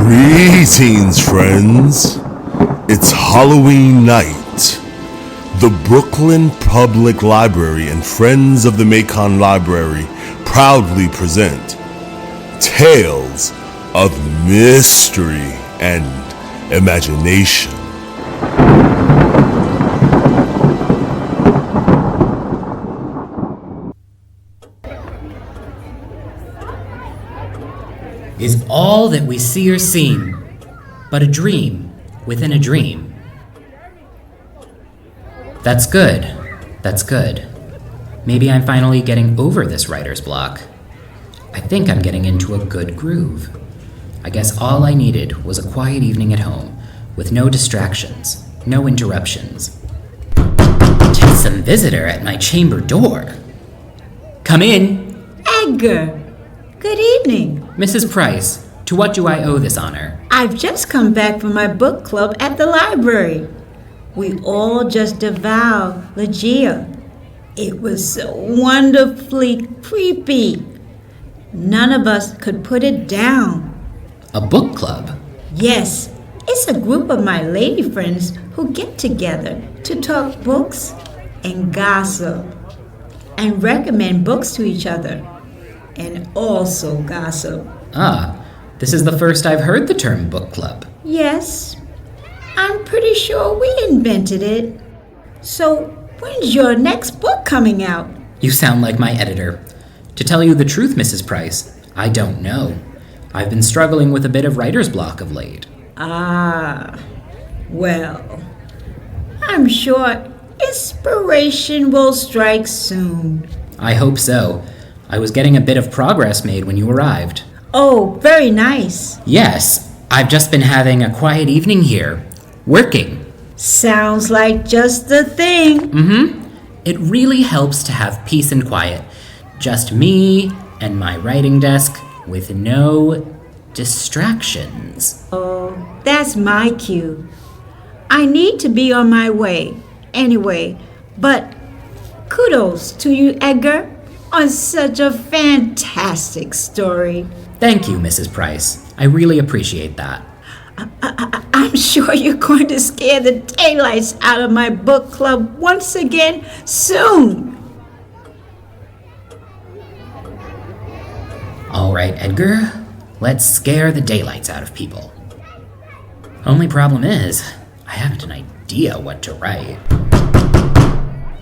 Greetings, friends. It's Halloween night. The Brooklyn Public Library and Friends of the Macon Library proudly present Tales of Mystery and Imagination. Is all that we see or seem but a dream within a dream? That's good. That's good. Maybe I'm finally getting over this writer's block. I think I'm getting into a good groove. I guess all I needed was a quiet evening at home with no distractions, no interruptions. Some visitor at my chamber door. Come in. Edgar, good evening. Mrs. Price, to what do I owe this honor? I've just come back from my book club at the library. We all just devoured Ligeia. It was so wonderfully creepy. None of us could put it down. A book club? Yes, it's a group of my lady friends who get together to talk books and gossip and recommend books to each other. And also gossip. Ah, this is the first I've heard the term book club. Yes, I'm pretty sure we invented it. So, when's your next book coming out? You sound like my editor. To tell you the truth, Mrs. Price, I don't know. I've been struggling with a bit of writer's block of late. Ah, well, I'm sure inspiration will strike soon. I hope so. I was getting a bit of progress made when you arrived. Oh, very nice. Yes, I've just been having a quiet evening here, working. Sounds like just the thing. It really helps to have peace and quiet. Just me and my writing desk with no distractions. Oh, that's my cue. I need to be on my way anyway, but kudos to you, Edgar, on such a fantastic story. Thank you, Mrs. Price. I really appreciate that. I'm sure you're going to scare the daylights out of my book club once again soon. All right, Edgar. Let's scare the daylights out of people. Only problem is, I haven't an idea what to write.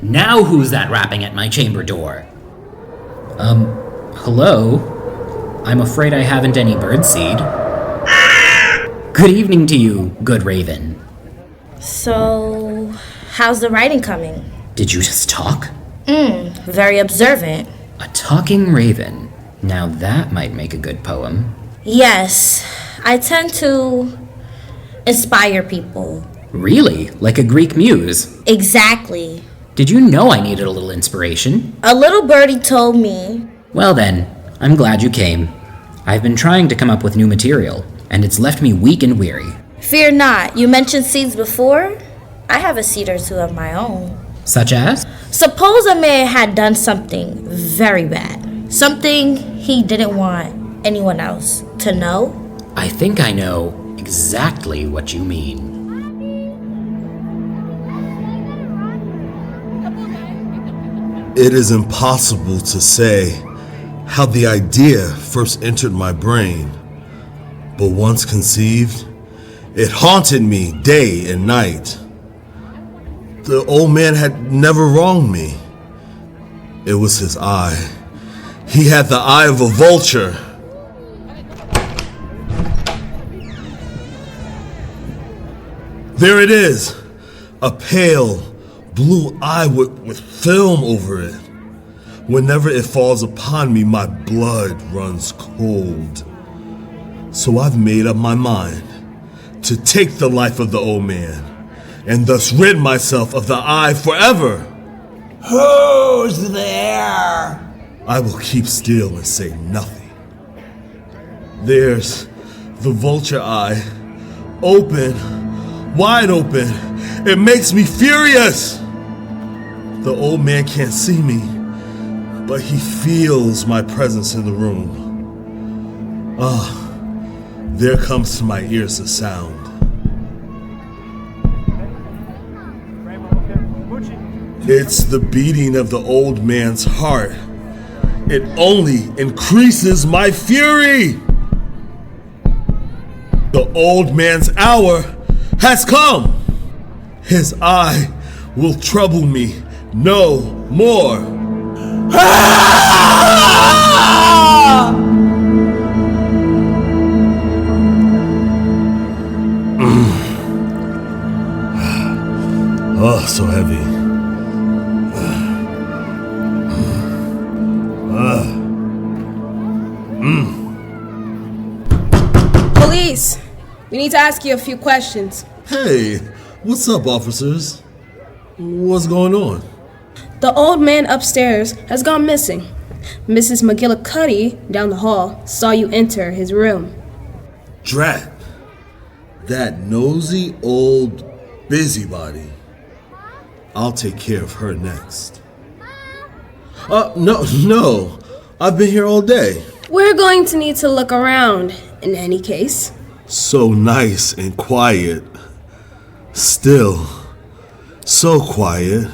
Now who's that rapping at my chamber door? Hello? I'm afraid I haven't any birdseed. Good evening to you, good raven. So, how's the writing coming? Did you just talk? Very observant. A talking raven. Now that might make a good poem. Yes, I tend to inspire people. Really? Like a Greek muse? Exactly. Did you know I needed a little inspiration? A little birdie told me. Well then, I'm glad you came. I've been trying to come up with new material, and it's left me weak and weary. Fear not, you mentioned seeds before? I have a seed or two of my own. Such as? Suppose a man had done something very bad. Something he didn't want anyone else to know. I think I know exactly what you mean. It is impossible to say how the idea first entered my brain, but once conceived, it haunted me day and night. The old man had never wronged me. It was his eye. He had the eye of a vulture. There it is, a pale blue eye with film over it. Whenever it falls upon me, my blood runs cold. So I've made up my mind to take the life of the old man and thus rid myself of the eye forever. Who's there? I will keep still and say nothing. There's the vulture eye, open, wide open. It makes me furious. The old man can't see me, but he feels my presence in the room. There comes to my ears a sound. It's the beating of the old man's heart. It only increases my fury. The old man's hour has come. His eye will trouble me no more. Oh, so heavy. Police, we need to ask you a few questions. Hey, what's up, officers? What's going on? The old man upstairs has gone missing. Mrs. McGillicuddy down the hall saw you enter his room. Drat. That nosy old busybody. I'll take care of her next. No. I've been here all day. We're going to need to look around in any case. So nice and quiet. Still so quiet.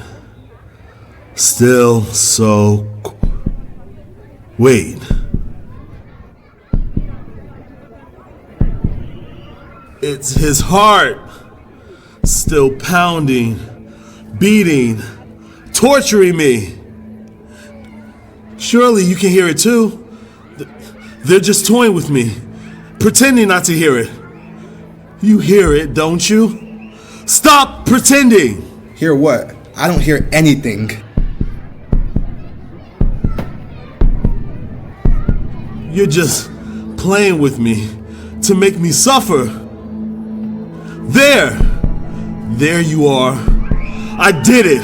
Still so... Wait. It's his heart. Still pounding, beating, torturing me. Surely you can hear it too. They're just toying with me, pretending not to hear it. You hear it, don't you? Stop pretending! Hear what? I don't hear anything. You're just playing with me to make me suffer. There you are. I did it.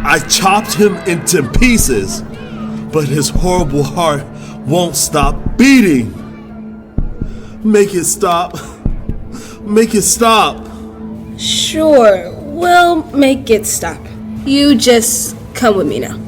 I chopped him into pieces, but his horrible heart won't stop beating. Make it stop. Make it stop. Sure, we'll make it stop. You just come with me now.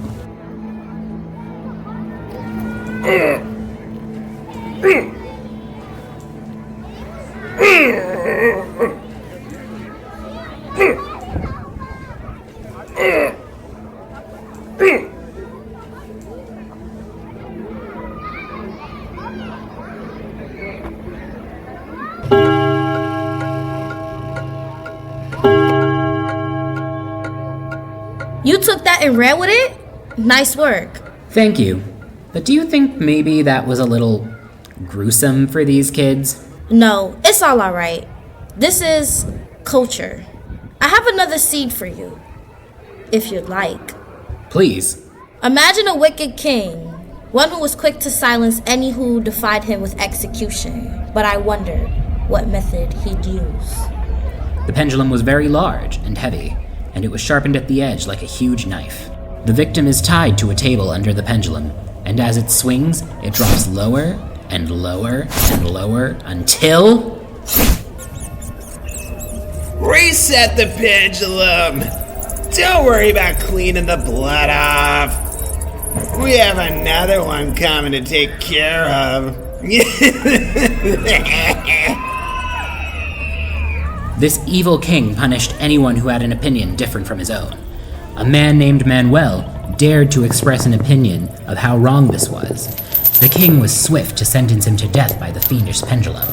You took that and ran with it? Nice work. Thank you. But do you think maybe that was a little gruesome for these kids? No, it's all alright. This is culture. I have another seed for you, if you'd like. Please. Imagine a wicked king, one who was quick to silence any who defied him with execution. But I wondered what method he'd use. The pendulum was very large and heavy, and it was sharpened at the edge like a huge knife. The victim is tied to a table under the pendulum, and as it swings, it drops lower and lower and lower until... Reset the pendulum! Don't worry about cleaning the blood off. We have another one coming to take care of. This evil king punished anyone who had an opinion different from his own. A man named Manuel dared to express an opinion of how wrong this was. The king was swift to sentence him to death by the fiendish pendulum.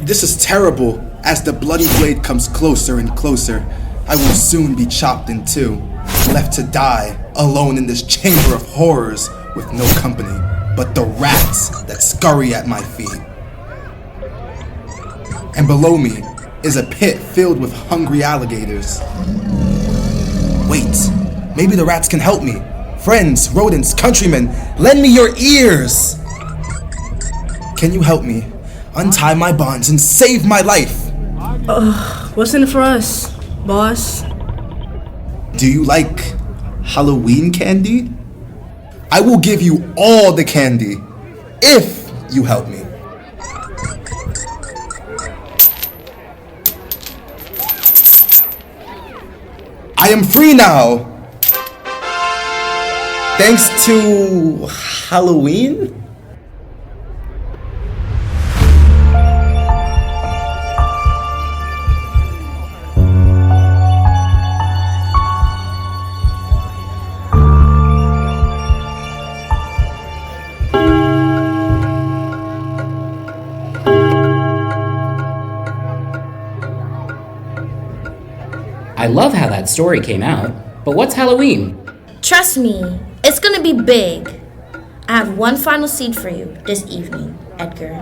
This is terrible. As the bloody blade comes closer and closer, I will soon be chopped in two, left to die alone in this chamber of horrors with no company but the rats that scurry at my feet. And below me is a pit filled with hungry alligators. Wait, maybe the rats can help me. Friends, rodents, countrymen, lend me your ears! Can you help me? Untie my bonds and save my life! What's in it for us, boss? Do you like Halloween candy? I will give you all the candy if you help me. I am free now! Thanks to Halloween? I love how that story came out, but what's Halloween? Trust me, it's gonna be big. I have one final seed for you this evening, Edgar.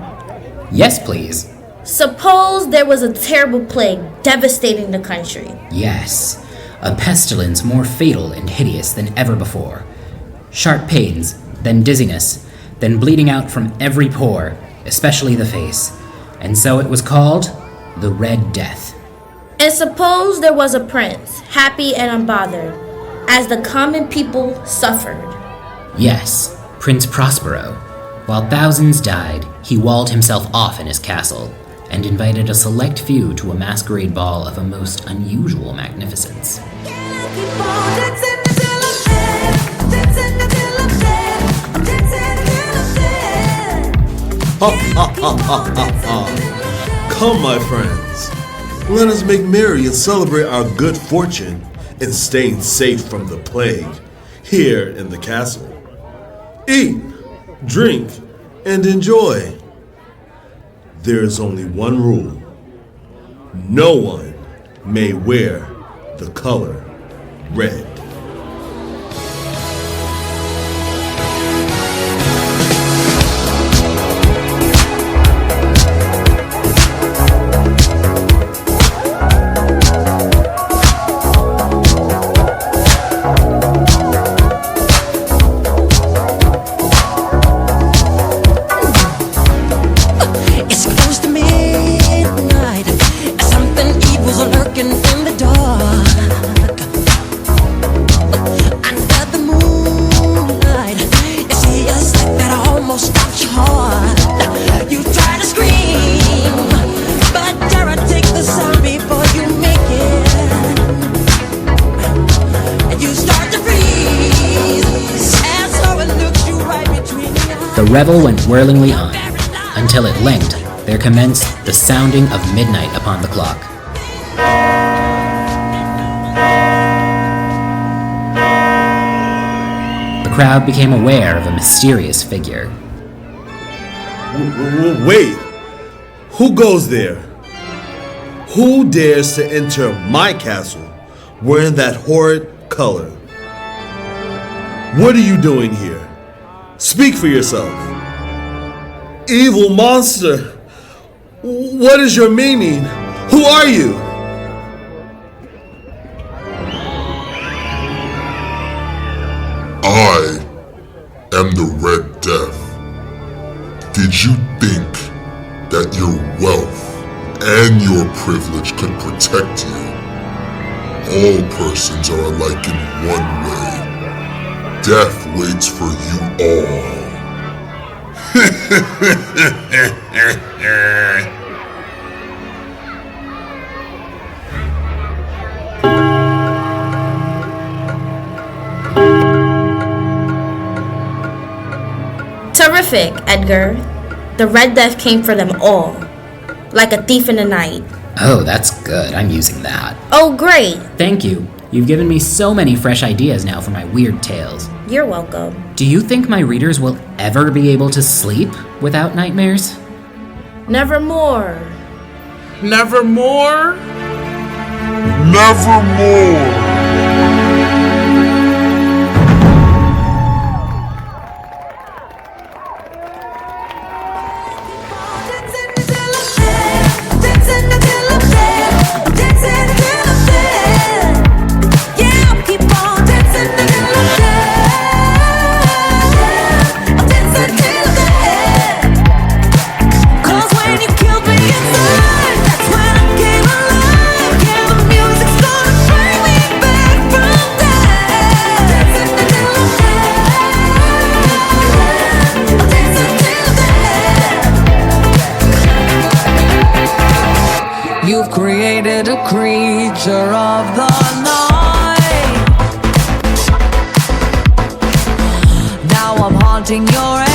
Yes, please. Suppose there was a terrible plague devastating the country. Yes, a pestilence more fatal and hideous than ever before. Sharp pains, then dizziness, then bleeding out from every pore, especially the face. And so it was called the Red Death. And suppose there was a prince, happy and unbothered, as the common people suffered. Yes, Prince Prospero. While thousands died, he walled himself off in his castle and invited a select few to a masquerade ball of a most unusual magnificence. Come, my friends. Let us make merry and celebrate our good fortune in staying safe from the plague here in the castle. Eat, drink, and enjoy. There is only one rule. No one may wear the color red. The revel went whirlingly on, until at length there commenced the sounding of midnight upon the clock. The crowd became aware of a mysterious figure. Wait! Who goes there? Who dares to enter my castle wearing that horrid color? What are you doing here? Speak for yourself. Evil monster! What is your meaning? Who are you? I am the Red Death. Did you think that your wealth and your privilege could protect you? All persons are alike in one way. Death waits for you all. Terrific, Edgar. The Red Death came for them all, like a thief in the night. Oh, that's good. I'm using that. Oh, great. Thank you. You've given me so many fresh ideas now for my weird tales. You're welcome. Do you think my readers will ever be able to sleep without nightmares? Nevermore. Nevermore? Nevermore! You've created a creature of the night. Now I'm haunting your